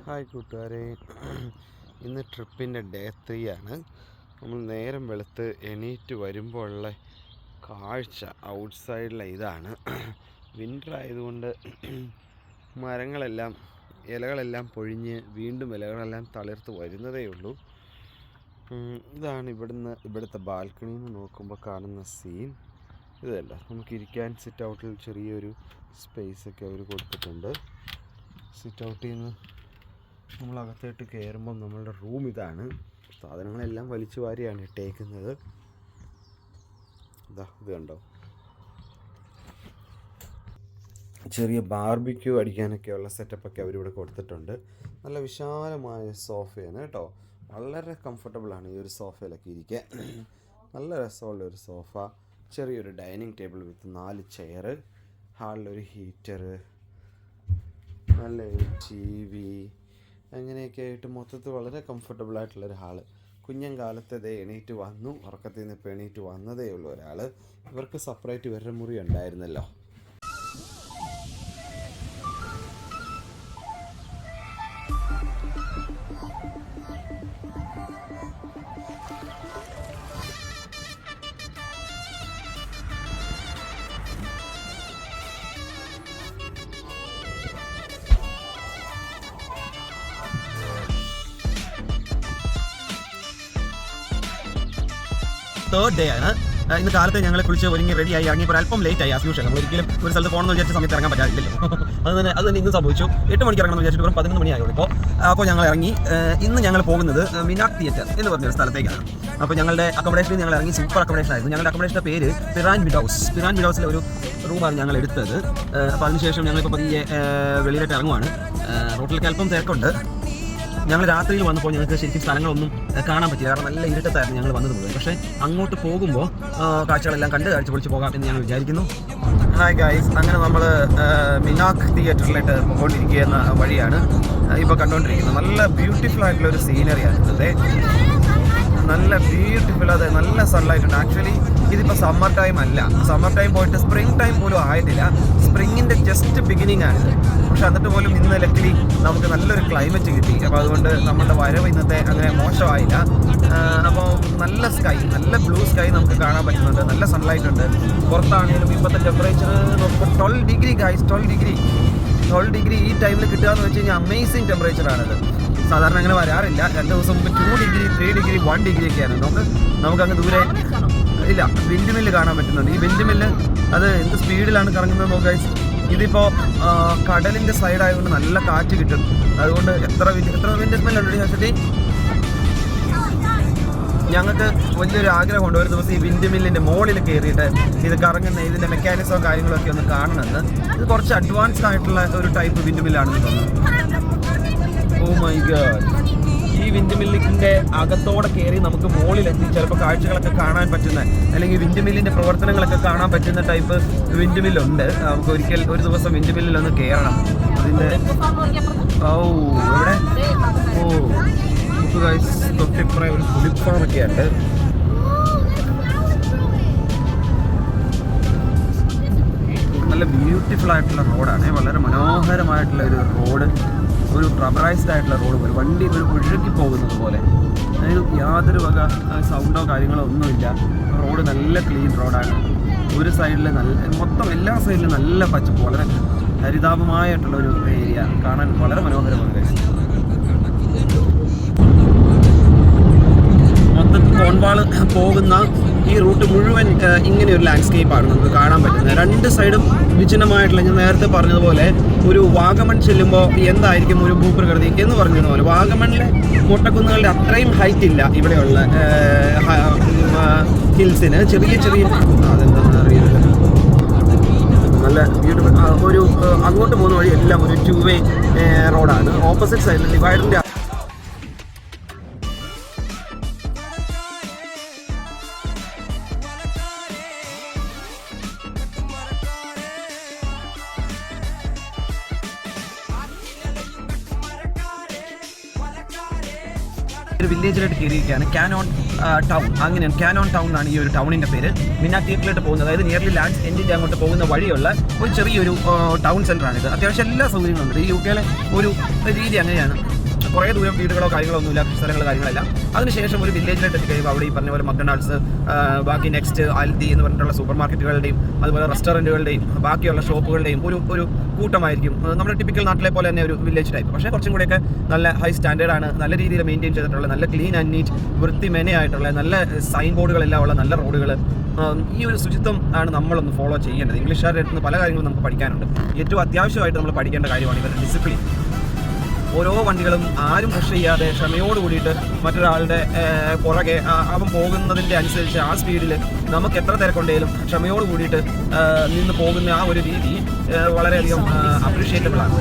Hi കൂട്ടുകാരെ, ഇന്ന് ട്രിപ്പിൻ്റെ day 3 ആണ്. നമ്മൾ നേരം വെളുത്ത് എണീറ്റ് വരുമ്പോഴുള്ള കാഴ്ച ഔട്ട് സൈഡിലെ ഇതാണ്. വിൻ്റർ ആയതുകൊണ്ട് ഇലകളെല്ലാം പൊഴിഞ്ഞ് വീണ്ടും ഇലകളെല്ലാം തളിർത്ത് വരുന്നതേ ഉള്ളൂ. ഇതാണ് ഇവിടുത്തെ ബാൽക്കണിയിൽ നിന്ന് നോക്കുമ്പോൾ കാണുന്ന സീൻ. ഇതല്ല, നമുക്കിരിക്കാൻ സിറ്റ് ഔട്ടിൽ ചെറിയൊരു സ്പേസൊക്കെ അവർ കൊടുത്തിട്ടുണ്ട്. സിറ്റ് ഔട്ടിൽ നിന്ന് നമ്മളകത്തോട്ട് കയറുമ്പം നമ്മളുടെ റൂം ഇതാണ്. സാധനങ്ങളെല്ലാം വലിച്ചു വാരിയാണ് ഇട്ടേക്കുന്നത്. ഇത് കണ്ടോ, ചെറിയ ബാർബിക്യൂ അടിക്കാനൊക്കെയുള്ള സെറ്റപ്പൊക്കെ അവരിവിടെ കൊടുത്തിട്ടുണ്ട്. നല്ല വിശാലമായ സോഫയാണ് കേട്ടോ. വളരെ കംഫർട്ടബിളാണ് ഈ ഒരു സോഫയിലൊക്കെ ഇരിക്കാൻ. നല്ല രസമുള്ളൊരു സോഫ, ചെറിയൊരു ഡൈനിങ് ടേബിൾ വിത്ത് 4 ചെയർ, ഹാളിലൊരു ഹീറ്റർ, നല്ലൊരു TV, അങ്ങനെയൊക്കെ ആയിട്ട് മൊത്തത്തിൽ വളരെ കംഫർട്ടബിളായിട്ടുള്ളൊരു ഹാള്. കുഞ്ഞങ്കാലത്തെ എണീറ്റ് വന്നു, ഉറക്കത്തിൽ നിന്ന് ഇപ്പോൾ എണീറ്റ് വന്നതേ ഉള്ളൂ ഒരാൾ. ഇവർക്ക് സെപ്പറേറ്റ് ഇവരുടെ മുറി ഉണ്ടായിരുന്നല്ലോ. തേർഡ് ഡേ ആണ്. ഇന്ന് കാലത്ത് ഞങ്ങൾ കുളിച്ച് ഒരുങ്ങി റെഡിയായി ഇറങ്ങിയപ്പോൾ അല്പം ലേറ്റ് ആയി. ആസ് യൂഷ്വൽ നമ്മൾ ഒരിക്കലും ഒരു സ്ഥലത്ത് പോകണമെന്ന് വിചാരിച്ച സമയത്ത് ഇറങ്ങാൻ പറ്റാറില്ലല്ലോ. അത് തന്നെ ഇന്ന് സംഭവിച്ചു. 8 മണിക്ക് ഇറങ്ങണമെന്ന് വിചാരിച്ചിട്ട് 11 മണിയായുള്ളൂ അപ്പോൾ ഞങ്ങൾ ഇറങ്ങി. ഇന്ന് ഞങ്ങൾ പോകുന്നത് മിനാക് തിയേറ്റർ എന്ന് പറഞ്ഞൊരു സ്ഥലത്തേക്കാണ്. അപ്പോൾ ഞങ്ങളുടെ അക്കോമഡേഷനിൽ ഞങ്ങൾ ഇറങ്ങി. സൂപ്പർ അക്കോമഡേഷൻ ആയിരുന്നു. ഞങ്ങളുടെ അക്കോമഡേഷൻ്റെ പേര് പിറാൻ വിഡൗസിലെ ഒരു റൂമാണ് ഞങ്ങൾ എടുത്തത്. അപ്പോൾ അതിനുശേഷം ഞങ്ങളിപ്പോൾ പതിയെ വെളിയിലോട്ട് ഇറങ്ങുവാണ്. റോട്ടിലേക്ക് അല്പം തിരക്കുണ്ട്. ഞങ്ങൾ രാത്രിയിൽ വന്നപ്പോൾ ഞങ്ങൾക്ക് ശരിക്കും സ്ഥലങ്ങളൊന്നും കാണാൻ പറ്റില്ല, കാരണം നല്ല ഇരുട്ടത്തായിരുന്നു ഞങ്ങൾ വന്നത് മുഴുവൻ. പക്ഷേ അങ്ങോട്ട് പോകുമ്പോൾ കാഴ്ചകളെല്ലാം കണ്ട് കാഴ്ച പൊളിച്ച് പോകാം എന്ന് ഞങ്ങൾ വിചാരിക്കുന്നു. ഹായ് ഗൈസ്, അങ്ങനെ നമ്മൾ മിനാക് തിയേറ്ററിലേക്ക് പോയിക്കൊണ്ടിരിക്കുന്ന വഴിയാണ് ഇപ്പോൾ കണ്ടുകൊണ്ടിരിക്കുന്നത്. നല്ല ബ്യൂട്ടിഫുൾ ആയിട്ടുള്ളൊരു സീനറിയാണ് ഇത്. നല്ല ബ്യൂട്ടിഫുൾ, അതെ, നല്ല സൺലൈറ്റ് ഉണ്ട്. ആക്ച്വലി ഇതിപ്പോൾ സമ്മർ ടൈം അല്ല. സമ്മർ ടൈം പോയിട്ട് സ്പ്രിംഗ് ടൈം പോലും ആയിട്ടില്ല. സ്പ്രിങ്ങിൻ്റെ ജസ്റ്റ് ബിഗിനിങ് ആണിത്. പക്ഷെ എന്നിട്ട് പോലും ഇന്ന് ലക്കിലി നമുക്ക് നല്ലൊരു ക്ലൈമറ്റ് കിട്ടി. അപ്പോൾ അതുകൊണ്ട് നമ്മുടെ വരവ് ഇന്നത്തെ അങ്ങനെ മോശമായില്ല. അപ്പോൾ നല്ല സ്കൈ, നല്ല ബ്ലൂ സ്കൈ നമുക്ക് കാണാൻ പറ്റുന്നുണ്ട്. നല്ല സൺലൈറ്റ് ഉണ്ട്. പുറത്താണെങ്കിലും ഇപ്പോഴത്തെ ടെമ്പറേച്ചർ നോക്കുമ്പോൾ 12 ഡിഗ്രി ഗൈസ്, 12 ഡിഗ്രി ഈ ടൈമിൽ കിട്ടുക എന്ന് വെച്ച് കഴിഞ്ഞാൽ അമേസിങ് ടെമ്പറേച്ചറാണിത്. സാധാരണ അങ്ങനെ വരാറില്ല. 2 ദിവസം മുമ്പ് 2 ഡിഗ്രി 3 ഡിഗ്രി 1 ഡിഗ്രി ഒക്കെയാണ്. നമുക്കങ്ങ് ദൂരെ ഇല്ല വിൻഡ് മില്ല് കാണാൻ പറ്റുന്നുണ്ട്. ഈ വിൻഡ് മില്ല് അത് എന്ത് സ്പീഡിലാണ് കറങ്ങുന്നത് നോക്കുക. ഇതിപ്പോൾ കടലിൻ്റെ സൈഡായതുകൊണ്ട് നല്ല കാറ്റ് കിട്ടും. അതുകൊണ്ട് എത്ര വിൻഡ് സ്മെല്ലുണ്ട് ശാശ്വതി. ഞങ്ങൾക്ക് വലിയൊരു ആഗ്രഹമുണ്ട് ഒരു ദിവസം ഈ വിൻഡ് മില്ലിൻ്റെ മുകളിൽ കയറിയിട്ട് ഇത് കറങ്ങുന്ന ഇതിൻ്റെ മെക്കാനിസമോ കാര്യങ്ങളൊക്കെ ഒന്ന് കാണണമെന്ന്. ഇത് കുറച്ച് അഡ്വാൻസ്ഡ് ആയിട്ടുള്ള ഒരു ടൈപ്പ് വിൻഡ് മില്ലാണെന്ന് തോന്നുന്നു. ഓ മൈ ഗോഡ്, ഈ വിൻഡ് മില്ലിൻ്റെ അകത്തോടെ കയറി നമുക്ക് മുകളിലെത്തി ചിലപ്പോൾ കാഴ്ചകളൊക്കെ കാണാൻ പറ്റുന്ന, അല്ലെങ്കിൽ വിൻഡ് മില്ലിൻ്റെ പ്രവർത്തനങ്ങളൊക്കെ കാണാൻ പറ്റുന്ന ടൈപ്പ് വിൻഡ് മില്ലുണ്ട്. നമുക്ക് ഒരു ദിവസം വിൻഡ് മില്ലിലൊന്ന് കയറണം. അതിൻ്റെ എവിടെ തൊട്ടിപ്പുറം ഒരു പുലിപ്പുറമൊക്കെ ഉണ്ട്. നല്ല ബ്യൂട്ടിഫുൾ ആയിട്ടുള്ള റോഡാണ്. വളരെ മനോഹരമായിട്ടുള്ള ഒരു റോഡ്, ഒരു റബ്ബറൈസ്ഡ് ആയിട്ടുള്ള റോഡ് പോലെ, വണ്ടി ഒരു ഒഴുകി പോകുന്നത് പോലെ. അതിന് യാതൊരു വക സൗണ്ടോ കാര്യങ്ങളോ ഒന്നുമില്ല. റോഡ് നല്ല ക്ലീൻ റോഡാണ്. ഒരു സൈഡിൽ മൊത്തം എല്ലാ സൈഡിലും നല്ല പച്ചപ്പ്, വളരെ ഹരിതാപമായിട്ടുള്ള ഒരു ഏരിയ. കാണാൻ വളരെ മനോഹരമാണ്. മൊത്തത്തിൽ കോൺവാൾ പോകുന്ന ഈ റൂട്ട് മുഴുവൻ ഇങ്ങനെ ഒരു ലാൻഡ്സ്കേപ്പാണ് നമുക്ക് കാണാൻ പറ്റുന്നത്. 2 സൈഡും വിചിന്നമായിട്ടുള്ള, ഞാൻ നേരത്തെ പറഞ്ഞതുപോലെ ഒരു വാഗമൺ ചെല്ലുമ്പോൾ എന്തായിരിക്കും ഒരു ഭൂപ്രകൃതി എന്ന് പറഞ്ഞതുപോലെ വാഗമണിലെ മൊട്ടക്കുന്നുകളുടെ അത്രയും ഹൈറ്റ് ഇല്ല ഇവിടെയുള്ള ഹിൽസിന്. ചെറിയ അതെന്താണെന്ന് അറിയില്ല. നല്ല ബ്യൂട്ടിഫുൾ ഒരു അങ്ങോട്ട് പോകുന്ന വഴി എല്ലാം ഒരു 2 വേ റോഡാണ്. ഓപ്പോസിറ്റ് സൈഡിൽ ഡിവൈഡറിൻ്റെ ഒരു വില്ലേജിലോട്ട് കയറിയിരിക്കുകയാണ്. കാനോൺ ടൗൺ, അങ്ങനെയാണ്. കാനോൺ ടൗൺ ആണ് ഈ ഒരു ടൗണിൻ്റെ പേര്. മിനാക് തിയേറ്ററിലോട്ട് പോകുന്നത്, അതായത് നിയർലി ലാൻഡ്സ് എൻഡിൻ്റെ അങ്ങോട്ട് പോകുന്ന വഴിയുള്ള ഒരു ചെറിയൊരു ടൗൺ സെൻ്ററാണിത്. അത്യാവശ്യം എല്ലാ സൗകര്യങ്ങളുണ്ട്. ഈ UK ഒരു രീതി അങ്ങനെയാണ്. കുറേ ദൂരം വീടുകളോ കാര്യങ്ങളോ ഒന്നുമില്ല, സ്ഥലങ്ങളോ കാര്യങ്ങളെല്ലാം. അതിനുശേഷം ഒരു വില്ലേജിലോട്ട് എത്തിക്കഴിയുമ്പോൾ അവിടെ ഈ പറഞ്ഞ പോലെ മക്ഡൊണാൾഡ്സ്, ബാക്കി നെക്സ്റ്റ് ആൽദി എന്ന് പറഞ്ഞിട്ടുള്ള സൂപ്പർ മാർക്കറ്റുകളുടെയും അതുപോലെ റെസ്റ്റോറൻറ്റുകളുടെയും ബാക്കിയുള്ള ഷോപ്പുകളുടെയും ഒരു കൂട്ടമായിരിക്കും. നമ്മുടെ ടിപ്പിക്കൽ നാട്ടിലെ പോലെ തന്നെ ഒരു വില്ലേജ് ടൈപ്പ്. പക്ഷേ കുറച്ചും കൂടെയൊക്കെ നല്ല ഹൈ സ്റ്റാൻഡേർഡാണ്, നല്ല രീതിയിൽ മെയിൻറ്റെയിൻ ചെയ്തിട്ടുള്ള, നല്ല ക്ലീൻ ആൻഡ് നീറ്റ്, വൃത്തിമെനയായിട്ടുള്ള, നല്ല സൈൻ ബോർഡുകളെല്ലാം ഉള്ള നല്ല റോഡുകൾ. ഈ ഒരു ശുചിത്വം ആണ് നമ്മളൊന്ന് ഫോളോ ചെയ്യേണ്ടത്. ഇംഗ്ലീഷുകാരുടെ അടുത്ത് പല കാര്യങ്ങളും നമുക്ക് പഠിക്കാനുണ്ട്. ഏറ്റവും അത്യാവശ്യമായിട്ട് നമ്മൾ പഠിക്കേണ്ട കാര്യമാണ് ഇവരുടെ ഡിസിപ്ലിൻ. ഓരോ വണ്ടികളും ആരും പുഷ് ചെയ്യാതെ ക്ഷമയോട് കൂടിയിട്ട് മറ്റൊരാളുടെ പുറകെ അവൻ പോകുന്നതിൻ്റെ അനുസരിച്ച് ആ സ്പീഡിൽ നമുക്ക് എത്ര തിരക്കുണ്ടെങ്കിലും ക്ഷമയോട് കൂടിയിട്ട് നിന്ന് പോകുന്ന ആ ഒരു രീതി വളരെയധികം അപ്രീഷിയേറ്റബിൾ ആണ്.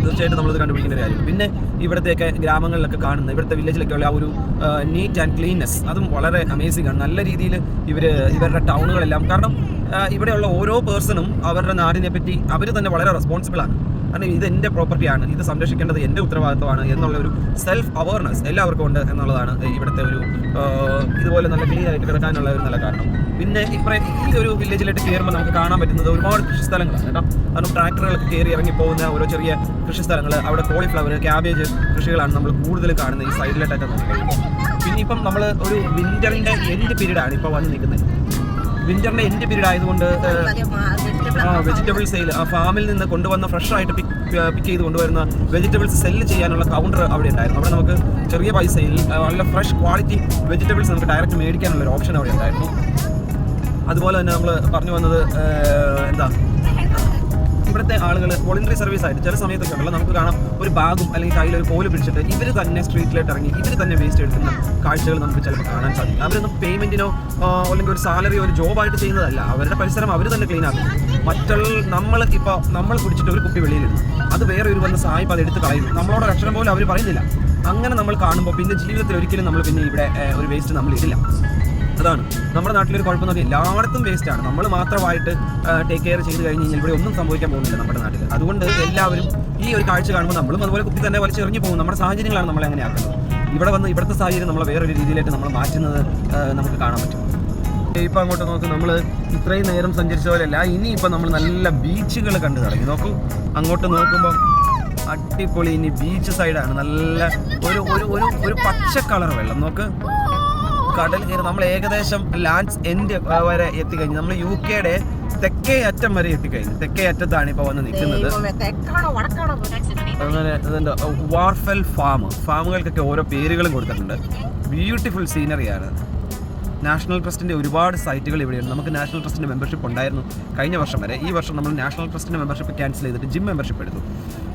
തീർച്ചയായിട്ടും നമ്മളിത് കണ്ടുപിടിക്കുന്ന ഒരു കാര്യം. പിന്നെ ഇവിടത്തെയൊക്കെ ഗ്രാമങ്ങളിലൊക്കെ കാണുന്ന, ഇവിടുത്തെ വില്ലേജിലൊക്കെ ഉള്ള ആ ഒരു നീറ്റ് ആൻഡ് ക്ലീൻനെസ്, അതും വളരെ അമേസിംഗ് ആണ്. നല്ല രീതിയിൽ ഇവരുടെ ടൗണുകളെല്ലാം, കാരണം ഇവിടെയുള്ള ഓരോ പേഴ്സണും അവരുടെ നാടിനെ പറ്റി അവർ തന്നെ വളരെ റെസ്പോൺസിബിൾ ആണ്. കാരണം ഇത് എൻ്റെ പ്രോപ്പർട്ടിയാണ്, ഇത് സംരക്ഷിക്കേണ്ടത് എൻ്റെ ഉത്തരവാദിത്തമാണ് എന്നുള്ള ഒരു സെൽഫ് അവയർനെസ് എല്ലാവർക്കും ഉണ്ട് എന്നുള്ളതാണ് ഇവിടുത്തെ ഒരു ഇതുപോലെ നല്ല ക്ലീൻ ആയിട്ട് കിടക്കാനുള്ള ഒരു നല്ല കാരണം. പിന്നെ ഈ ഒരു വില്ലേജിലേക്ക് കയറുമ്പോൾ നമുക്ക് കാണാൻ പറ്റുന്നത് ഒരുപാട് കൃഷിസ്ഥലങ്ങളാണ് കേട്ടോ. കാരണം ട്രാക്ടറുകളൊക്കെ കയറി ഇറങ്ങി പോകുന്ന ഓരോ ചെറിയ കൃഷിസ്ഥലങ്ങൾ, അവിടെ കോളിഫ്ലവർ, ക്യാബേജ് കൃഷികളാണ് നമ്മൾ കൂടുതൽ കാണുന്നത് ഈ സൈഡിലായിട്ടൊക്കെ നോക്കിക്കഴിയുമ്പോൾ. പിന്നെ ഇപ്പം നമ്മൾ ഒരു വിൻ്ററിൻ്റെ എൻഡ് പീരീഡാണ് ഇപ്പോൾ വന്ന് നിൽക്കുന്നത്. വിൻ്ററിൻ്റെ എൻഡ് പീരീഡ് ആയതുകൊണ്ട് വെജിറ്റബിൾ സെയിൽ, ആ ഫാമിൽ നിന്ന് കൊണ്ടുവന്ന ഫ്രഷ് ആയിട്ട് പിക്ക് ചെയ്ത് കൊണ്ടുവരുന്ന വെജിറ്റബിൾസ് സെല്ല് ചെയ്യാനുള്ള കൗണ്ടർ അവിടെ ഉണ്ടായിരുന്നു. അവിടെ നമുക്ക് ചെറിയ പൈസയിൽ നല്ല ഫ്രഷ് ക്വാളിറ്റി വെജിറ്റബിൾസ് നമുക്ക് ഡയറക്റ്റ് മേടിക്കാനുള്ള ഒരു ഓപ്ഷൻ അവിടെ ഉണ്ടായിരുന്നു. അതുപോലെ തന്നെ നമ്മൾ പറഞ്ഞു വന്നത് ഇവിടുത്തെ ആളുകൾ വോളണ്ടറി സർവീസ് ആയിട്ട് ചില സമയത്തൊക്കെ ഉണ്ടല്ലോ, നമുക്ക് കാണാം ഒരു ബാഗും അല്ലെങ്കിൽ കയ്യിൽ ഒരു കോല് പിടിച്ചിട്ട് ഇവർ തന്നെ സ്ട്രീറ്റിലോട്ട് ഇറങ്ങി ഇവർ തന്നെ വേസ്റ്റ് എടുക്കുന്ന കാഴ്ചകൾ നമുക്ക് ചിലപ്പോൾ കാണാൻ സാധിക്കും. അവരൊന്നും പേയ്മെൻറ്റിനോ അല്ലെങ്കിൽ ഒരു സാലറിയോ ഒരു ജോബായിട്ട് ചെയ്യുന്നതല്ല. അവരുടെ പരിസരം അവർ തന്നെ ക്ലീൻ ആക്കും. നമ്മൾ കുടിച്ചിട്ട് ഒരു കുപ്പി വെളിയിലിടും, അത് വേറെ ഒരു വന്ന് സായിപ്പ് അത് എടുത്ത് കളയും. നമ്മളോട് അക്ഷരം പോലും അവർ പറയുന്നില്ല. അങ്ങനെ നമ്മൾ കാണുമ്പോൾ പിന്നെ ജീവിതത്തിൽ ഒരിക്കലും നമ്മൾ പിന്നെ ഇവിടെ ഒരു വേസ്റ്റ് നമ്മൾ ഇടില്ല. അതാണ് നമ്മുടെ നാട്ടിലൊരു കുഴപ്പം നോക്കി, എല്ലായിടത്തും വേസ്റ്റാണ്. നമ്മൾ മാത്രമായിട്ട് ടേക്ക് കെയർ ചെയ്ത് കഴിഞ്ഞ് കഴിഞ്ഞാൽ ഇവിടെ ഒന്നും സംഭവിക്കാൻ പോകുന്നില്ല നമ്മുടെ നാട്ടിൽ. അതുകൊണ്ട് എല്ലാവരും ഈ ഒരു കാഴ്ച കാണുമ്പോൾ നമ്മളും അതുപോലെ കുപ്പി തന്നെ വലിച്ചെറിഞ്ഞു പോകും. നമ്മുടെ സാഹചര്യങ്ങളാണ് നമ്മളെ അങ്ങനെ ആക്കുന്നത്. ഇവിടെ വന്ന് ഇവിടുത്തെ സാഹചര്യം നമ്മളെ വേറൊരു രീതിയിലായിട്ട് നമ്മൾ മാറ്റുന്നത് നമുക്ക് കാണാൻ പറ്റും. ഇപ്പം അങ്ങോട്ട് നോക്കും, നമ്മൾ ഇത്രയും നേരം സഞ്ചരിച്ച പോലെയല്ല, ഇനിയിപ്പോൾ നമ്മൾ നല്ല ബീച്ചുകൾ കണ്ടു തുടങ്ങി. നോക്കൂ, അങ്ങോട്ട് നോക്കുമ്പോൾ അടിപൊളി. ഇനി ബീച്ച് സൈഡാണ്, നല്ല ഒരു പച്ച കളർ വെള്ളം. നോക്ക്, കടൽ കയറി നമ്മൾ ഏകദേശം ലാൻഡ്സ് എൻഡ് വരെ എത്തിക്കഴിഞ്ഞു. നമ്മൾ UK തെക്കേ അറ്റം വരെ എത്തിക്കഴിഞ്ഞു. തെക്കേ അറ്റത്താണ് ഇപ്പോൾ വന്ന് നിൽക്കുന്നത്. അങ്ങനെ ഇതുണ്ട് വാർഫെൽ ഫാമുകൾക്കൊക്കെ ഓരോ പേരുകളും കൊടുത്തിട്ടുണ്ട്. ബ്യൂട്ടിഫുൾ സീനറിയാണ്. നാഷണൽ ട്രസ്റ്റിൻ്റെ ഒരുപാട് സൈറ്റുകൾ ഇവിടെയുണ്ട്. നമുക്ക് നാഷണൽ ട്രസ്റ്റിൻ്റെ മെമ്പർഷിപ്പ് ഉണ്ടായിരുന്നു കഴിഞ്ഞ വർഷം വരെ. ഈ വർഷം നമ്മൾ നാഷണൽ ട്രസ്റ്റിൻ്റെ മെമ്പർഷിപ്പ് ക്യാൻസൽ ചെയ്തിട്ട് ജിം മെമ്പർഷിപ്പ് എടുത്തു.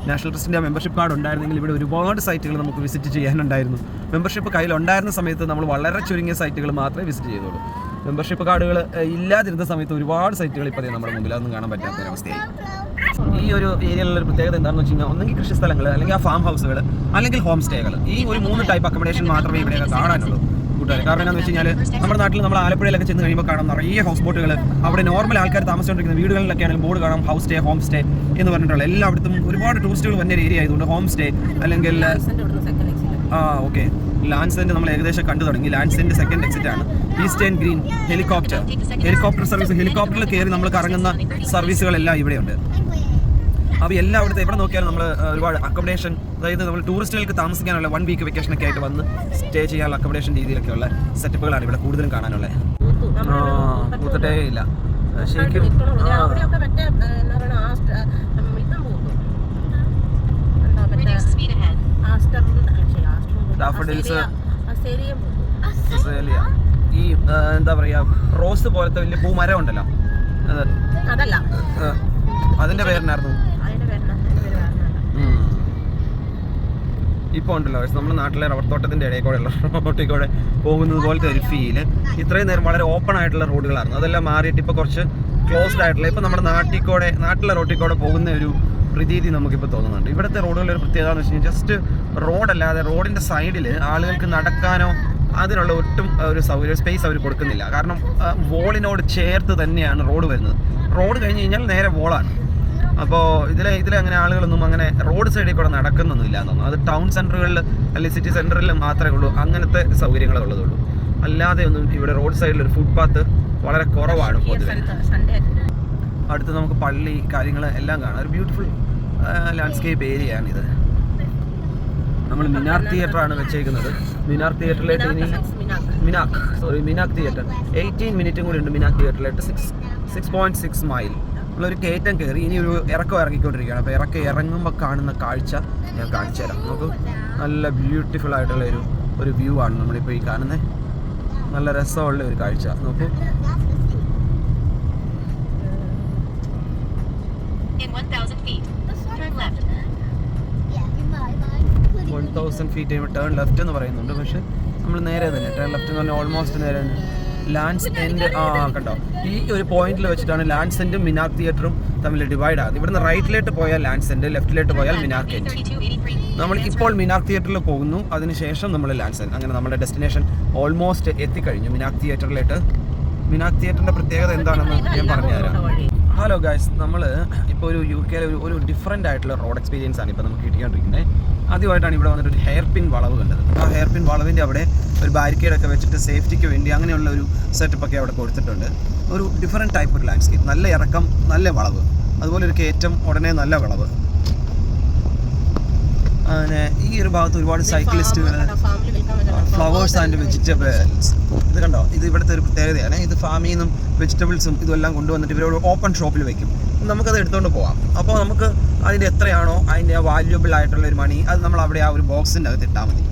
നാഷണൽ ട്രസ്റ്റിൻ്റെ മെമ്പർഷിപ്പ് കാർഡ് ഉണ്ടായിരുന്നെങ്കിൽ ഇവിടെ ഒരുപാട് സൈറ്റുകൾ നമുക്ക് വിസിറ്റ് ചെയ്യാനുണ്ടായിരുന്നു. മെമ്പർഷിപ്പ് കയ്യിലുണ്ടായിരുന്ന സമയത്ത് നമ്മൾ വളരെ ചുരുങ്ങിയ സൈറ്റുകൾ മാത്രമേ വിസിറ്റ് ചെയ്തുള്ളൂ. മെമ്പർഷിപ്പ് കാർഡുകൾ ഇല്ലാതിരുന്ന സമയത്ത് ഒരുപാട് സൈറ്റുകൾ ഇപ്പോൾ നമ്മുടെ മുമ്പിൽ അതൊന്നും കാണാൻ പറ്റാത്ത ഒരവസ്ഥയായി. ഈ ഒരു ഏരിയയിലുള്ളൊരു പ്രത്യേകത എന്താണെന്ന് വെച്ച് കഴിഞ്ഞാൽ, ഒന്നെങ്കിൽ കൃഷിസ്ഥലങ്ങൾ, അല്ലെങ്കിൽ ആ ഫാം ഹൗസുകൾ, അല്ലെങ്കിൽ ഹോം സ്റ്റേകൾ. ഈ ഒരു 3 ടൈപ്പ് അക്കോമഡേഷൻ മാത്രമേ ഇവിടെയൊക്കെ കാണാനുള്ളൂ കൂട്ടുകാർ. കാരണം എന്താണെന്ന് വെച്ച് കഴിഞ്ഞാൽ, നമ്മുടെ നാട്ടിൽ നമ്മൾ ആലപ്പുഴയിലൊക്കെ ചെന്ന് കഴിയുമ്പോൾ കാണാം നിറയെ ഹൗസ് ബോട്ടുകൾ. അവിടെ നോർമൽ ആൾക്കാർ താമസിച്ചുകൊണ്ടിരിക്കുന്ന വീടുകളിലൊക്കെ ആണെങ്കിൽ ബോർഡ് കാണാം, ഹൗസ് സ്റ്റേ, ഹോം സ്റ്റേ എന്ന് പറഞ്ഞിട്ടുള്ള. എല്ലായിടത്തും ഒരുപാട് ടൂറിസ്റ്റുകൾ വന്ന ഏരിയ ആയതുകൊണ്ട് ഹോം സ്റ്റേ അല്ലെങ്കിൽ ഓക്കെ ലാൻഡ്സിൻ്റെ നമ്മൾ ഏകദേശം കണ്ടു തുടങ്ങി. ലാൻഡ്സിൻ്റെ സെക്കൻഡ് എക്സിറ്റ് ആണ്. ഈസ്റ്റേൺ ഗ്രീൻ ഹെലികോപ്റ്റർ സർവീസ്, ഹെലികോപ്റ്ററിൽ കയറി നമ്മൾ കറങ്ങുന്ന സർവീസുകളെല്ലാം ഇവിടെയുണ്ട്. അപ്പോൾ എല്ലായിടത്തും എവിടെ നോക്കിയാലും നമ്മൾ ഒരുപാട് അക്കോമഡേഷൻ, അതായത് നമ്മൾ ടൂറിസ്റ്റുകൾക്ക് താമസിക്കാനുള്ള 1 വീക്ക് വെക്കേഷനൊക്കെ ആയിട്ട് വന്ന് സ്റ്റേ ചെയ്യാനുള്ള അക്കോമഡേഷൻ രീതിയിലൊക്കെയുള്ള സെറ്റപ്പുകളാണ് ഇവിടെ കൂടുതലും കാണാനുള്ളത്. പൂത്തട്ടേ ഇല്ല ശരിക്കും. ഡാഫഡിൽസ്, ഈ എന്താ പറയുക, റോസ് പോലത്തെ വലിയ പൂമരം ഉണ്ടല്ലോ, അതിന്റെ പേരെന്നായിരുന്നു ഇപ്പോൾ ഉണ്ടല്ലോ. നമ്മുടെ നാട്ടിലെ റബ്ബർ തോട്ടത്തിൻ്റെ ഇടയിൽ കൂടെയുള്ള റോട്ടിൽ കൂടെ പോകുന്നത് പോലത്തെ ഒരു ഫീല്. ഇത്രയും നേരം വളരെ ഓപ്പൺ ആയിട്ടുള്ള റോഡുകളായിരുന്നു, അതെല്ലാം മാറിയിട്ട് ഇപ്പോൾ കുറച്ച് ക്ലോസ്ഡ് ആയിട്ടുള്ള, ഇപ്പോൾ നമ്മുടെ നാട്ടിലെ റോട്ടിൽ കൂടെ പോകുന്ന ഒരു പ്രതീതി നമുക്കിപ്പോൾ തോന്നുന്നുണ്ട്. ഇവിടുത്തെ റോഡുകളുടെ ഒരു പ്രത്യേകത എന്ന് വെച്ച് കഴിഞ്ഞാൽ, ജസ്റ്റ് റോഡല്ലാതെ റോഡിൻ്റെ സൈഡിൽ ആളുകൾക്ക് നടക്കാനോ അതിനുള്ള ഒട്ടും ഒരു സ്പേസ് അവർ കൊടുക്കുന്നില്ല. കാരണം വോളിനോട് ചേർത്ത് തന്നെയാണ് റോഡ് വരുന്നത്. റോഡ് കഴിഞ്ഞ് കഴിഞ്ഞാൽ നേരെ വോളാണ്. അപ്പോൾ ഇതിലെ അങ്ങനെ ആളുകളൊന്നും അങ്ങനെ റോഡ് സൈഡിൽ കൂടെ നടക്കുന്നൊന്നുമില്ല എന്ന് തോന്നുന്നു. അത് ടൗൺ സെൻറ്ററുകളിൽ അല്ലെങ്കിൽ സിറ്റി സെൻറ്ററിൽ മാത്രമേ ഉള്ളൂ അങ്ങനത്തെ സൗകര്യങ്ങളേ ഉള്ളതുള്ളൂ. അല്ലാതെ ഒന്നും ഇവിടെ റോഡ് സൈഡിൽ ഒരു ഫുട്പാത്ത് വളരെ കുറവാണ് പൊതുവെ. അടുത്ത് നമുക്ക് പള്ളി കാര്യങ്ങൾ എല്ലാം കാണാം. ഒരു ബ്യൂട്ടിഫുൾ ലാൻഡ്സ്കേപ്പ് ഏരിയയാണിത്. നമ്മൾ മിനാർ തിയേറ്ററാണ് വെച്ചേക്കുന്നത്. മിനാർ തിയേറ്ററിലേക്ക് ഇനി മിനാക് തിയേറ്റർ 18 മിനിറ്റും കൂടി ഉണ്ട്. മിനാക് തിയേറ്ററിലേക്ക് 6.6 മൈൽ ഉള്ളൊരു കയറ്റം കയറി ഇനി ഒരു ഇറക്കം ഇറങ്ങിക്കൊണ്ടിരിക്കുകയാണ്. അപ്പോൾ ഇറങ്ങുമ്പോൾ കാണുന്ന കാഴ്ച ഞാൻ കാണിച്ചു തരാം. നമുക്ക് നല്ല ബ്യൂട്ടിഫുൾ ആയിട്ടുള്ള ഒരു വ്യൂ ആണ് നമ്മളിപ്പോൾ ഈ കാണുന്നത്. നല്ല രസമുള്ള ഒരു കാഴ്ച. നോക്കൂ, 1000 ഫീറ്റ് ടേൺ ലെഫ്റ്റ് എന്ന് പറയുന്നുണ്ട്. പക്ഷെ നമ്മൾ നേരെ തന്നെ ടേൺ ലെഫ്റ്റ് എന്ന് പറഞ്ഞാൽ ഓൾമോസ്റ്റ് നേരെ തന്നെ. ലാൻഡ്സ് എൻഡ് കണ്ടോ, ഈ ഒരു പോയിന്റിൽ വെച്ചിട്ടാണ് ലാൻഡ്സ് എൻഡും മിനാക് തിയേറ്ററും തമ്മിൽ ഡിവൈഡ് ആകുന്നത്. ഇവിടുന്ന് റൈറ്റിലേക്ക് പോയാൽ ലാൻഡ്സ് എൻഡ്, ലെഫ്റ്റിലേക്ക് പോയാൽ മിനാക് എൻഡ്. നമ്മൾ ഇപ്പോൾ മിനാക് തിയേറ്ററിൽ പോകുന്നു, അതിനുശേഷം നമ്മൾ ലാൻഡ്സ് എൻഡ്. അങ്ങനെ നമ്മുടെ ഡെസ്റ്റിനേഷൻ ഓൾമോസ്റ്റ് എത്തിക്കഴിഞ്ഞു മിനാക് തിയേറ്ററിലേക്ക്. മിനാക് തിയേറ്ററിൻ്റെ പ്രത്യേകത എന്താണെന്ന് ഞാൻ പറഞ്ഞുതരാം. ഹലോ ഗൈസ്, നമ്മൾ ഇപ്പോൾ ഒരു UK ഒരു ഡിഫറെൻ്റ് ആയിട്ടുള്ള റോഡ് എക്സ്പീരിയൻസ് ആണ് ഇപ്പോൾ നമുക്ക് കിട്ടിക്കൊണ്ടിരിക്കുന്നത്. ആദ്യമായിട്ടാണ് ഇവിടെ വന്നിട്ട് ഒരു ഹെയർ പിൻ വളവ് കണ്ടത്. ആ ഹെയർ പിൻ വളവിൻ്റെ അവിടെ ഒരു ബാരിക്കേഡൊക്കെ വെച്ചിട്ട് സേഫ്റ്റിക്ക് വേണ്ടി അങ്ങനെയുള്ള ഒരു സെറ്റപ്പൊക്കെ അവിടെ കൊടുത്തിട്ടുണ്ട്. ഒരു ഡിഫറെൻറ്റ് ടൈപ്പ് ഒരു ലാൻഡ്സ്കേപ്പ്. നല്ല ഇറക്കം, നല്ല വളവ്, അതുപോലെ ഒരു കയറ്റം, ഉടനെ നല്ല വളവ്. അങ്ങനെ ഈ ഒരു ഭാഗത്ത് ഒരുപാട് സൈക്ലിസ്റ്റുകൾ, ഫ്ലവേഴ്സ് ആൻഡ് വെജിറ്റബിൾസ്. ഇത് കണ്ടോ, ഇത് ഇവിടുത്തെ ഒരു പ്രത്യേകതയാണ്. ഇത് ഫാമിൽ നിന്നും വെജിറ്റബിൾസും ഇതെല്ലാം കൊണ്ടുവന്നിട്ട് ഇവരൊരു ഓപ്പൺ ഷോപ്പിൽ വെക്കും. നമുക്കത് എടുത്തുകൊണ്ട് പോകാം. അപ്പോൾ നമുക്ക് അതിൻ്റെ എത്രയാണോ അതിൻ്റെ വാല്യുബിൾ ആയിട്ടുള്ള ഒരു മണി അത് നമ്മൾ അവിടെ ആ ഒരു ബോക്സിൻ്റെ അകത്ത് ഇട്ടാൽ മതി.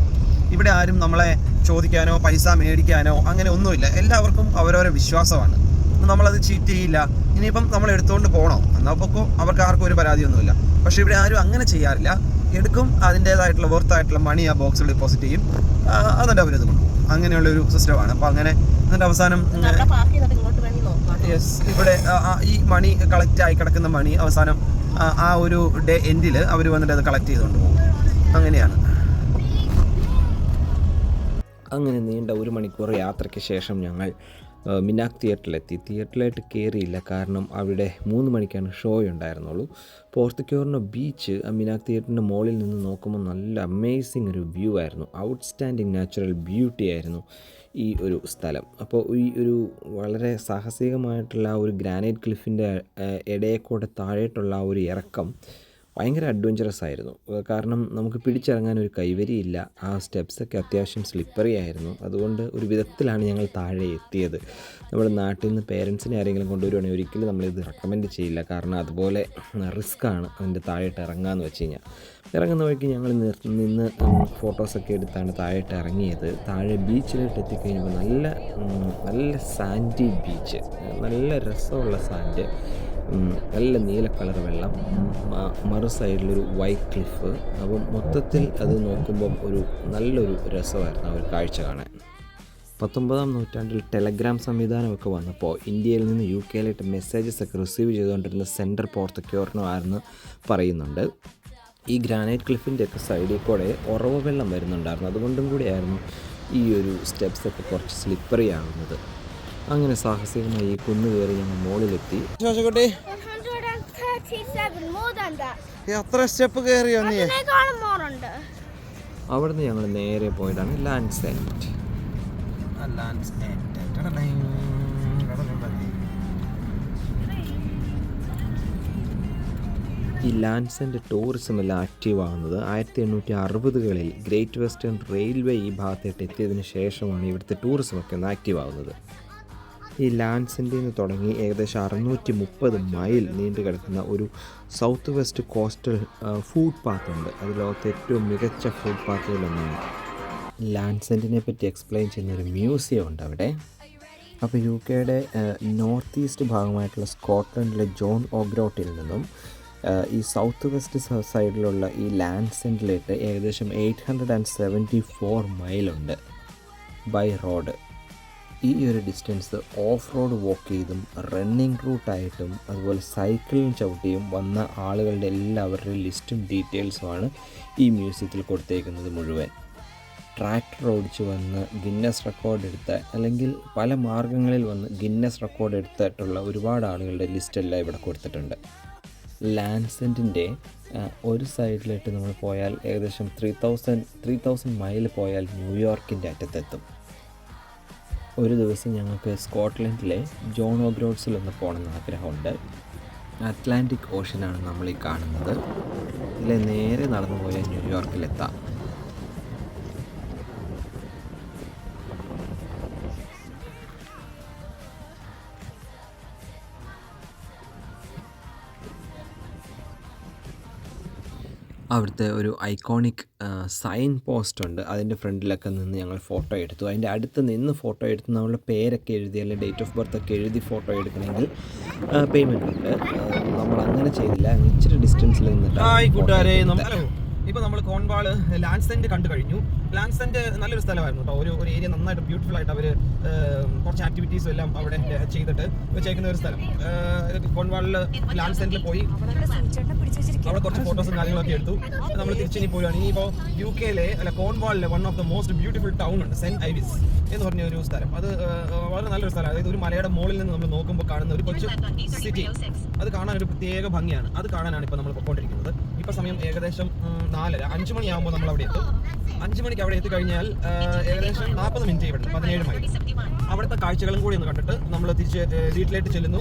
ഇവിടെ ആരും നമ്മളെ ചോദിക്കാനോ പൈസ മേടിക്കാനോ അങ്ങനെ ഒന്നുമില്ല. എല്ലാവർക്കും അവരവരെ വിശ്വാസമാണ്. നമ്മളത് ചീറ്റ് ചെയ്യില്ല. ഇനിയിപ്പം നമ്മൾ എടുത്തുകൊണ്ട് പോകണോ എന്നപ്പോൾ അവർക്ക് ആർക്കും ഒരു പരാതിയൊന്നുമില്ല. പക്ഷേ ഇവിടെ ആരും അങ്ങനെ ചെയ്യാറില്ല. എടുക്കും, അതിൻ്റേതായിട്ടുള്ള വർത്തായിട്ടുള്ള മണി ആ ബോക്സിൽ ഡെപ്പോസിറ്റ് ചെയ്യും, എന്നിട്ട് അവരത് കൊണ്ടുപോകും. അങ്ങനെയുള്ളൊരു സിസ്റ്റമാണ്. അപ്പോൾ അങ്ങനെ എന്നിട്ട് അവസാനം യെസ്, ഇവിടെ ഈ മണി കളക്റ്റ് ആയി കിടക്കുന്ന മണി അവസാനം ആ ഒരു ഡേ എൻഡിൽ അവർ വന്നിട്ട് അത് കളക്ട് ചെയ്തുകൊണ്ട് പോകും. അങ്ങനെയാണ്. അങ്ങനെ നീണ്ട 1 മണിക്കൂർ യാത്രയ്ക്ക് ശേഷം ഞങ്ങൾ മിനാക് തിയേറ്ററിലെത്തി. തിയേറ്ററിലായിട്ട് കയറിയില്ല, കാരണം അവിടെ 3 മണിക്കാണ് ഷോ ഉണ്ടായിരുന്നുള്ളൂ. പോർത്തുക്യോറിനോ ബീച്ച് മിനാക് തിയേറ്ററിൻ്റെ മുകളിൽ നിന്ന് നോക്കുമ്പോൾ നല്ല അമേസിങ് ഒരു വ്യൂ ആയിരുന്നു. ഔട്ട്സ്റ്റാൻഡിങ് നാച്ചുറൽ ബ്യൂട്ടി ആയിരുന്നു ഈ ഒരു സ്ഥലം. അപ്പോൾ ഈ ഒരു വളരെ സാഹസികമായിട്ടുള്ള ആ ഒരു ഗ്രാനൈറ്റ് ക്ലിഫിൻ്റെ ഇടയെ കൂടെ താഴേട്ടുള്ള ആ ഒരു ഇറക്കം ഭയങ്കര അഡ്വഞ്ചറസ് ആയിരുന്നു. കാരണം നമുക്ക് പിടിച്ചിറങ്ങാൻ ഒരു കൈവരിയില്ല. ആ സ്റ്റെപ്സൊക്കെ അത്യാവശ്യം സ്ലിപ്പറി ആയിരുന്നു. അതുകൊണ്ട് ഒരു വിധത്തിലാണ് ഞങ്ങൾ താഴെ എത്തിയത്. നമ്മുടെ നാട്ടിൽ നിന്ന് പേരൻസിനെ ആരെങ്കിലും കൊണ്ടുവരുവാണെങ്കിൽ ഒരിക്കലും നമ്മളിത് റെക്കമെൻഡ് ചെയ്യില്ല. കാരണം അതുപോലെ റിസ്ക്കാണ് അതിൻ്റെ താഴേട്ട് ഇറങ്ങാമെന്ന് വെച്ച് കഴിഞ്ഞാൽ. ഇറങ്ങുന്ന വഴിക്ക് ഞങ്ങൾ നിന്ന് ഫോട്ടോസൊക്കെ എടുത്താണ് താഴേട്ട് ഇറങ്ങിയത്. താഴെ ബീച്ചിലോട്ട് എത്തിക്കഴിഞ്ഞപ്പോൾ നല്ല സാൻഡി ബീച്ച്, നല്ല രസമുള്ള സാൻഡ്, നല്ല നീല കളർ വെള്ളം, മറു സൈഡിലൊരു വൈറ്റ് ക്ലിഫ്. അപ്പം മൊത്തത്തിൽ അത് നോക്കുമ്പം നല്ലൊരു രസമായിരുന്നു ആ ഒരു കാഴ്ച കാണാൻ. 19-ാം നൂറ്റാണ്ടിൽ ടെലഗ്രാം സംവിധാനമൊക്കെ വന്നപ്പോൾ ഇന്ത്യയിൽ നിന്ന് UK മെസ്സേജസ് ഒക്കെ റിസീവ് ചെയ്തുകൊണ്ടിരുന്ന സെൻറ്റർ പോർത്തുക്യോറിനോ ആയിരുന്നു പറയുന്നുണ്ട്. ഈ ഗ്രാനൈറ്റ് ക്ലിഫിൻ്റെ ഒക്കെ സൈഡിൽ കൂടെ ഉറവ വെള്ളം വരുന്നുണ്ടായിരുന്നു. അതുകൊണ്ടും കൂടിയായിരുന്നു ഈ ഒരു സ്റ്റെപ്സൊക്കെ കുറച്ച് സ്ലിപ്പറി ആകുന്നത്. അങ്ങനെ സാഹസികമായി ഈ കുന്നു കയറി ഞങ്ങൾ മുകളിലെത്തി. എത്ര സ്റ്റെപ്പ് കയറിയോ നീ? അവിടുന്ന് ഞങ്ങൾ നേരെ പോയിട്ടാണ് ലാൻഡ്സ് എൻഡ്. ഈ ലാൻഡ്സ് എൻഡ് ടൂറിസം എല്ലാം ആക്റ്റീവ് ആകുന്നത് 1860കളിൽ ഗ്രേറ്റ് വെസ്റ്റേൺ റെയിൽവേ ഈ ഭാഗത്തേക്ക് എത്തിയതിന് ശേഷമാണ് ഇവിടുത്തെ ടൂറിസമൊക്കെ ഒന്ന് ആക്റ്റീവ് ആകുന്നത്. ഈ ലാൻഡ്സ് എൻഡിൽ നിന്ന് തുടങ്ങി ഏകദേശം 630 മൈൽ നീണ്ടു കിടക്കുന്ന ഒരു south west coastal food path ഉണ്ട്. അത് ലോകത്തെ ഏറ്റവും മികച്ച ഫുഡ് പാത്തുകളൊന്നാണ്. ലാൻഡ്സ് എൻഡിനെ പറ്റി എക്സ്പ്ലെയിൻ ചെയ്യുന്ന ഒരു മ്യൂസിയം ഉണ്ട് അവിടെ. അപ്പോൾ UK നോർത്ത് ഈസ്റ്റ് ഭാഗമായിട്ടുള്ള സ്കോട്ട്ലൻഡിലെ ജോൺ ഓഗ്രോട്ടിൽ നിന്നും ഈ സൗത്ത് വെസ്റ്റ് സൈഡിലുള്ള ഈ ലാൻഡ്സ് എൻഡിലേക്ക് ഏകദേശം 874 മൈലുണ്ട് ബൈ റോഡ്. ഈ ഒരു ഡിസ്റ്റൻസ് ഓഫ് റോഡ് വോക്ക് ചെയ്തും റണ്ണിങ് റൂട്ടായിട്ടും അതുപോലെ സൈക്കിളിൽ ചവിട്ടിയും വന്ന ആളുകളുടെ എല്ലാവരുടെയും ലിസ്റ്റും ഡീറ്റെയിൽസുമാണ് ഈ മ്യൂസിയത്തിൽ കൊടുത്തേക്കുന്നത് മുഴുവൻ. ട്രാക്ടർ ഓടിച്ച് വന്ന് ഗിന്നസ് റെക്കോർഡ് എടുത്ത അല്ലെങ്കിൽ പല മാർഗങ്ങളിൽ വന്ന് ഗിന്നസ് റെക്കോർഡ് എടുത്തിട്ടുള്ള ഒരുപാട് ആളുകളുടെ ലിസ്റ്റെല്ലാം ഇവിടെ കൊടുത്തിട്ടുണ്ട്. ലാൻസെൻറ്റിൻ്റെ ഒരു സൈഡിലിട്ട് നമ്മൾ പോയാൽ ഏകദേശം 3000 മൈൽ പോയാൽ ന്യൂയോർക്കിൻ്റെ അറ്റത്തെത്തും. ഒരു ദിവസം ഞങ്ങൾക്ക് സ്കോട്ട്ലൻഡിലെ ജോൺ ഓഗ്രോഡ്സിലൊന്ന് പോകണമെന്ന് ആഗ്രഹമുണ്ട്. അറ്റ്ലാന്റിക് ഓഷനാണ് നമ്മളീ കാണുന്നത്. ഇതിലെ നേരെ നടന്നു പോയാൽ ന്യൂയോർക്കിലെത്താം. അവിടുത്തെ ഒരു ഐക്കോണിക് സൈൻ പോസ്റ്റ് ഉണ്ട്. അതിൻ്റെ ഫ്രണ്ടിലൊക്കെ നിന്ന് ഞങ്ങൾ ഫോട്ടോ എടുത്തു. അതിൻ്റെ അടുത്ത് നിന്ന് ഫോട്ടോ എടുത്ത് നമ്മളുടെ പേരൊക്കെ എഴുതി അല്ലെങ്കിൽ ഡേറ്റ് ഓഫ് ബർത്ത് ഒക്കെ എഴുതി ഫോട്ടോ എടുക്കണമെങ്കിൽ പേയ്മെൻ്റ് ഉണ്ട്. നമ്മൾ അങ്ങനെ ചെയ്തില്ല. ഇച്ചിരി ഡിസ്റ്റൻസിൽ നിന്നിട്ട് ഇപ്പോൾ നമ്മൾ കോൺവാൾ ലാൻസെന്റ് കണ്ടു കഴിഞ്ഞു. ലാൻസെന്റ് നല്ലൊരു സ്ഥലമായിരുന്നു കേട്ടോ. ഒരു ഏരിയ നന്നായിട്ട് ബ്യൂട്ടിഫുൾ ആയിട്ട് അവർ കുറച്ച് ആക്ടിവിറ്റീസും എല്ലാം അവിടെ ചെയ്തിട്ട് വെച്ചേക്കുന്ന ഒരു സ്ഥലം. കോൺവാളിൽ ലാൻസെന്റിൽ പോയി അവിടെ കുറച്ച് ഫോട്ടോസും കാര്യങ്ങളൊക്കെ എടുത്തു. നമ്മൾ തിരിച്ചിനി പോവുകയാണ്. ഇനിയിപ്പോൾ UK കോൺവാളിലെ one of the most beautiful town ഉണ്ട്, സെന്റ് ഐവിസ് എന്ന് പറഞ്ഞ ഒരു സ്ഥലം. അത് വളരെ നല്ലൊരു സ്ഥലം. അതായത് ഒരു മലയുടെ മുകളിൽ നിന്ന് നമ്മൾ നോക്കുമ്പോൾ കാണുന്ന ഒരു കൊച്ചു സിറ്റി. അത് കാണാൻ ഒരു പ്രത്യേക ഭംഗിയാണ്. അത് കാണാനാണ് ഇപ്പോൾ നമ്മൾ പോയിക്കൊണ്ടിരിക്കുന്നത്. ഇപ്പോൾ സമയം ഏകദേശം 5 മണിയാകുമ്പോൾ നമ്മൾ അവിടെ എത്തും. 5 മണിക്ക് അവിടെ എത്തിക്കഴിഞ്ഞാൽ ഏകദേശം 40 മിനിറ്റ് ഇവിടെ 17 മൈൽ. അവിടുത്തെ കാഴ്ചകളും കൂടി ഒന്ന് കണ്ടിട്ട് നമ്മൾ തിരിച്ച് വീട്ടിലേക്ക് ചെല്ലുന്നു.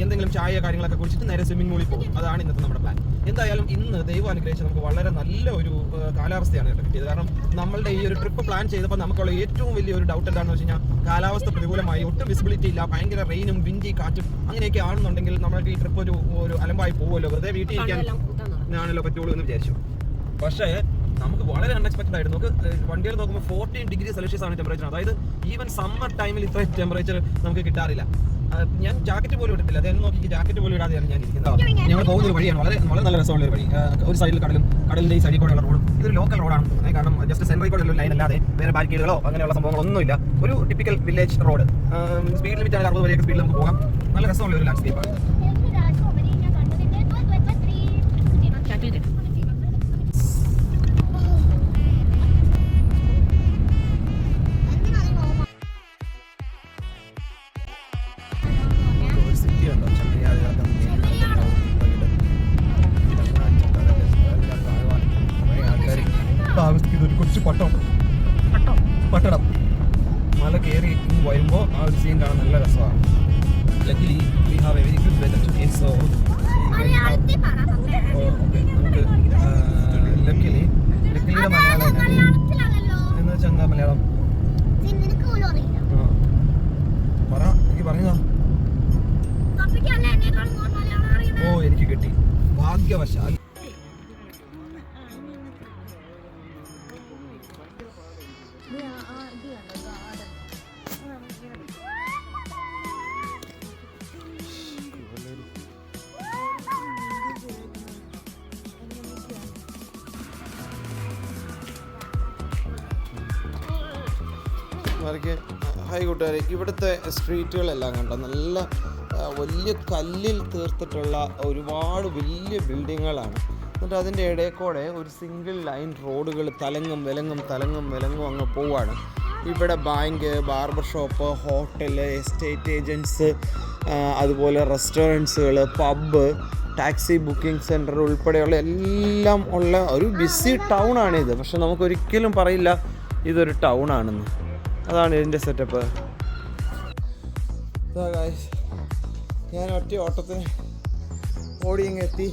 എന്തെങ്കിലും ചായ കാര്യങ്ങളൊക്കെ കുടിച്ചിട്ട് നേരെ സ്വിമ്മിംഗ് പൂളിൽ പോകും. അതാണ് ഇന്നത്തെ നമ്മുടെ പ്ലാൻ. എന്തായാലും ഇന്ന് ദൈവം അനുഗ്രഹിച്ച് നമുക്ക് വളരെ നല്ല ഒരു കാലാവസ്ഥയാണ് കിട്ടിയത്. കാരണം നമ്മളുടെ ഈ ഒരു ട്രിപ്പ് പ്ലാൻ ചെയ്തപ്പോൾ നമുക്കുള്ള ഏറ്റവും വലിയൊരു ഡൗട്ട് എന്താണെന്ന് വെച്ച് കഴിഞ്ഞാൽ കാലാവസ്ഥ പ്രതികൂലമായി, ഒട്ടും വിസിബിലിറ്റി ഇല്ല, ഭയങ്കര റെയിനും വിൻഡി കാറ്റും അങ്ങനെയൊക്കെ ആണെന്നുണ്ടെങ്കിൽ നമ്മൾക്ക് ഈ ട്രിപ്പ് ഒരു അലമ്പായി പോകുമല്ലോ, വെറുതെ വീട്ടിൽ ഇരിക്കാൻ ആണല്ലോ പറ്റുള്ളൂ എന്ന് വിചാരിച്ചു. പക്ഷേ നമുക്ക് വളരെ അൺഎക്സ്പെക്ടഡ് ആയിരുന്നു. നമുക്ക് വണ്ടിയിൽ നോക്കുമ്പോൾ 14 ഡിഗ്രി സെൽഷ്യസ് ആണ് ടെമ്പറേച്ചർ. അതായത് ഈവൻ സമ്മർ ടൈമിൽ ഇത്ര ടെമ്പറേച്ചർ നമുക്ക് കിട്ടാറില്ല. ഞാൻ ജാക്കറ്റ് പോലും ഇട്ടിട്ടില്ല. അതെന്ന് നോക്കി ജാക്കറ്റ് പോലും ഇടാതെയാണ് ഞാൻ ഇരിക്കുന്നത്. ഞങ്ങൾ പോകുന്ന ഒരു വഴിയാണ്, വളരെ വളരെ നല്ല രസമുള്ള ഒരു വഴി. ഒരു സൈഡിൽ കടലിന്റെ ഈ സൈഡിൽ കൂടെയുള്ള റോഡും. ഇതൊരു ലോക്കൽ റോഡാണ്. കാരണം ജസ്റ്റ് സെൻട്രൽ കൂടെയുള്ള ലൈൻ അല്ലാതെ വേറെ ബാരിക്കേഡുകളോ അങ്ങനെയുള്ള സംഭവങ്ങളൊന്നുമില്ല. ഒരു typical village road. Speed limit ആണ് 60 വരെയൊക്കെ സ്പീഡിൽ നമുക്ക് പോകാം. നല്ല രസമുള്ള ഒരു ലാൻഡ്സ്കേപ്പാണ്. താമസിക്കുന്ന ഒരു കൊച്ചു പട്ടണം മല കയറി വരുമ്പോൾ ആ ഒരു സീൻ കാണാൻ നല്ല രസമാണ്. Luckily we have A very good whether today. So നമുക്ക് ലക്കിലിയുടെ മലയാളം എന്ന് വെച്ചാൽ എന്താ മലയാളം പറ, എനിക്ക് പറഞ്ഞതാ. ഓ എനിക്ക് കിട്ടി ഭാഗ്യവശാൽ. ഹായ് കൂട്ടുകാരെ, ഇവിടുത്തെ സ്ട്രീറ്റുകളെല്ലാം കണ്ടോ, നല്ല വലിയ കല്ലിൽ തീർത്തിട്ടുള്ള ഒരുപാട് വലിയ ബിൽഡിങ്ങുകളാണ്. എന്നിട്ട് അതിൻ്റെ ഇടയിൽ കൂടെ ഒരു സിംഗിൾ ലൈൻ റോഡുകൾ തലങ്ങും വിലങ്ങും അങ്ങ് പോവുകയാണ്. ഇവിടെ bank, barber shop, hotel, estate agents, അതുപോലെ റെസ്റ്റോറൻറ്റ്സുകൾ, പബ്ബ്, ടാക്സി ബുക്കിംഗ് സെൻറ്റർ ഉൾപ്പെടെയുള്ള എല്ലാം ഉള്ള ഒരു ബിസി ടൗണാണിത്. പക്ഷെ നമുക്കൊരിക്കലും പറയില്ല ഇതൊരു ടൗണാണെന്ന്. അതാണ് ഇതിൻ്റെ സെറ്റപ്പ്. ഞാൻ ഒറ്റ ഓട്ടത്തിന് ഓടിയെത്തി.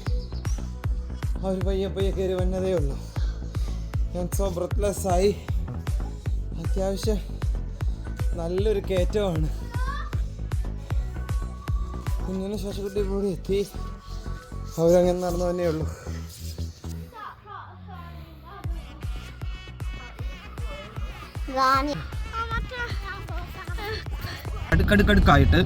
അവർ പയ്യെ കയറി വന്നതേ ഉള്ളൂ. ഞാൻ സോ ബ്രെത്ത്ലെസ്സായി. അത്യാവശ്യം നല്ലൊരു കയറ്റമാണ്. ഇങ്ങനെ ശശികുട്ടി കൂടി എത്തി. അവരങ്ങനെ നടന്നു തന്നെ ഉള്ളൂ. അടുക്കടുക്കായിട്ട്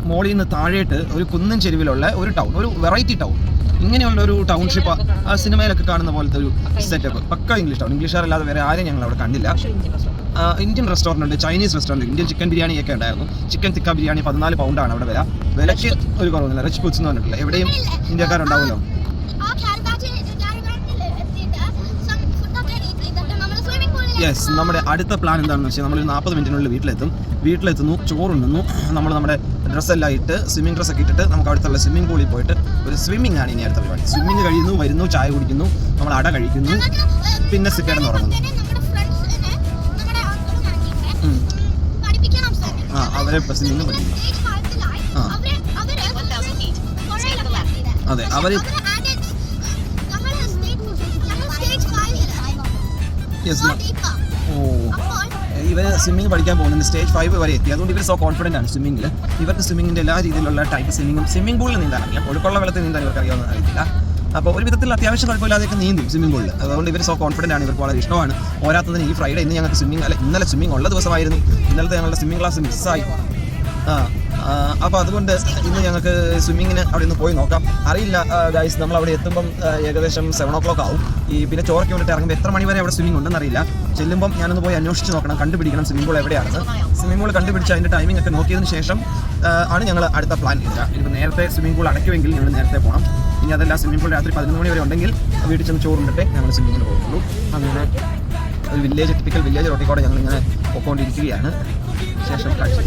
മോളിൽ നിന്ന് താഴേട്ട് ഒരു കുന്നൻ ചെരുവിലുള്ള ഒരു ടൗൺ, ഒരു വെറൈറ്റി ടൗൺ. ഇങ്ങനെയുള്ള ഒരു ടൗൺഷിപ്പ് ആ സിനിമയിലൊക്കെ കാണുന്ന പോലത്തെ ഒരു സെറ്റപ്പ്. പക്ക ഇംഗ്ലീഷ് ടൗൺ. ഇംഗ്ലീഷുകാരല്ലാതെ വേറെ ആരെയും ഞങ്ങൾ അവിടെ കണ്ടില്ല. ഇന്ത്യൻ റെസ്റ്റോറൻറ്റ് ഉണ്ട്, ചൈനീസ് റെസ്റ്റോറൻറ്റ്, ഇന്ത്യൻ ചിക്കൻ ബിരിയാണിയൊക്കെ ഉണ്ടായിരുന്നു. ചിക്കൻ തിക്ക ബിരിയാണി 14 പൗണ്ടാണ് അവിടെ വിലയ്ക്ക് ഒരു കുറവൊന്നുമില്ല. റിച്ച് ഫുഡ്സ് എന്ന് പറഞ്ഞിട്ടില്ല. എവിടെയും ഇന്ത്യക്കാരുണ്ടാവുമല്ലോ. യെസ്, നമ്മുടെ അടുത്ത പ്ലാൻ എന്താണെന്ന് വെച്ചാൽ നമ്മളൊരു 40 മിനിറ്റിനുള്ളിൽ വീട്ടിലെത്തുന്നു, ചോറുണ്ണുന്നു, നമ്മൾ നമ്മുടെ ഡ്രസ്സെല്ലാം ഇട്ട് സ്വിമ്മിംഗ് ഡ്രസ്സൊക്കെ ഇട്ടിട്ട് നമുക്ക് അടുത്തുള്ള സ്വിമ്മിംഗ് പൂളിൽ പോയിട്ട് ഒരു സ്വിമ്മിംഗ് ആണ് ഇനി അടുത്ത പരിപാടി. സ്വിമ്മിംഗ് കഴിയുന്നു, വരുന്നു, ചായ കുടിക്കുന്നു, നമ്മൾ അട കഴിക്കുന്നു, പിന്നെ കിടന്ന് ഉറങ്ങുന്നു. അവരെ സ്വിമ്മിംഗ് പഠിക്കുന്നു. അതെ, അവർ ഇവർ സ്വിമ്മിംഗ് പഠിക്കാൻ പോകുന്നുണ്ട്. സ്റ്റേജ് 5 വരെ എത്തി. അതുകൊണ്ട് ഇവർ സോ കോൺഫിഡൻ്റ് ആണ് സ്വിമ്മിങ്ങിൽ. ഇവർക്ക് സ്വിമ്മിങ്ങിൻ്റെ എല്ലാ രീതിയിലുള്ള ടൈപ്പ് സ്വിമ്മിംഗ് പൂളിൽ നീന്താൻ അറിയാം. ഒഴുക്കുള്ള വെള്ളത്തിൽ നീന്താൻ ഇവർക്ക് അറിയാവുന്ന അറിയില്ല. അപ്പോൾ ഒരു വിധത്തിൽ അത്യാവശ്യം കുഴപ്പമില്ലാതെയൊക്കെ നീന്തും സ്വിമ്മിംഗ് പൂളിൽ. അതുകൊണ്ട് ഇവർ സോ കോൺഫിഡൻ്റ് ആണ്, ഇവർക്ക് വളരെ ഇഷ്ടമാണ്. പോരാത്തതിന് ഈ ഫ്രൈഡേ ഇന്ന് ഞങ്ങൾക്ക് ഇന്നലെ സ്വിമ്മിംഗ് ഉള്ള ദിവസമായിരുന്നു. ഇന്നലത്തെ ഞങ്ങളുടെ സ്വിമ്മിംഗ് ക്ലാസ് മിസ്സായി. അപ്പോൾ അതുകൊണ്ട് ഇന്ന് ഞങ്ങൾക്ക് സ്വിമ്മിങ്ങിന് അവിടെ ഒന്ന് പോയി നോക്കാം. അറിയില്ല ഗൈസ്, നമ്മൾ അവിടെ എത്തുമ്പം ഏകദേശം 7 o'clock ആവും. പിന്നെ ചോറൊക്കെ വന്നിട്ട് ഇറങ്ങുമ്പോൾ എത്ര മണി വരെ അവിടെ സ്വിമ്മിംഗ് ഉണ്ടെന്ന് അറിയില്ല. ചെല്ലുമ്പം ഞാനൊന്ന് പോയി അന്വേഷിച്ച് നോക്കണം, കണ്ടുപിടിക്കണം സ്വിമ്മിംഗ് പൂൾ എവിടെയാണെന്ന്. സ്വിമ്മിംഗ് പൂൾ കണ്ടുപിടിച്ച് അതിൻ്റെ ടൈമിംഗ് ഒക്കെ നോക്കിയതിന് ശേഷം ആണ് ഞങ്ങൾ അടുത്ത പ്ലാൻ ചെയ്യുക. ഇപ്പോൾ നേരത്തെ സ്വിമ്മിംഗ് പൂൾ അടയ്ക്കുമെങ്കിൽ ഞങ്ങൾ നേരത്തെ പോകണം. ഇനി അതല്ല, സ്വിമ്മിംഗ് പൂൾ രാത്രി 11 മണി വരെ ഉണ്ടെങ്കിൽ വീട്ടിൽ ചെന്ന് ചോറുണ്ടിട്ടേ ഞങ്ങൾ സ്വിമ്മിങ്ങിന് പോകുന്നുള്ളൂ. അങ്ങനെ ഒരു ടിപ്പിക്കൽ വില്ലേജ് റോട്ടിൽ കൂടെ ഞങ്ങളിങ്ങനെ പോയിക്കൊണ്ടിരിക്കുകയാണ്. ശേഷം കാഴ്ച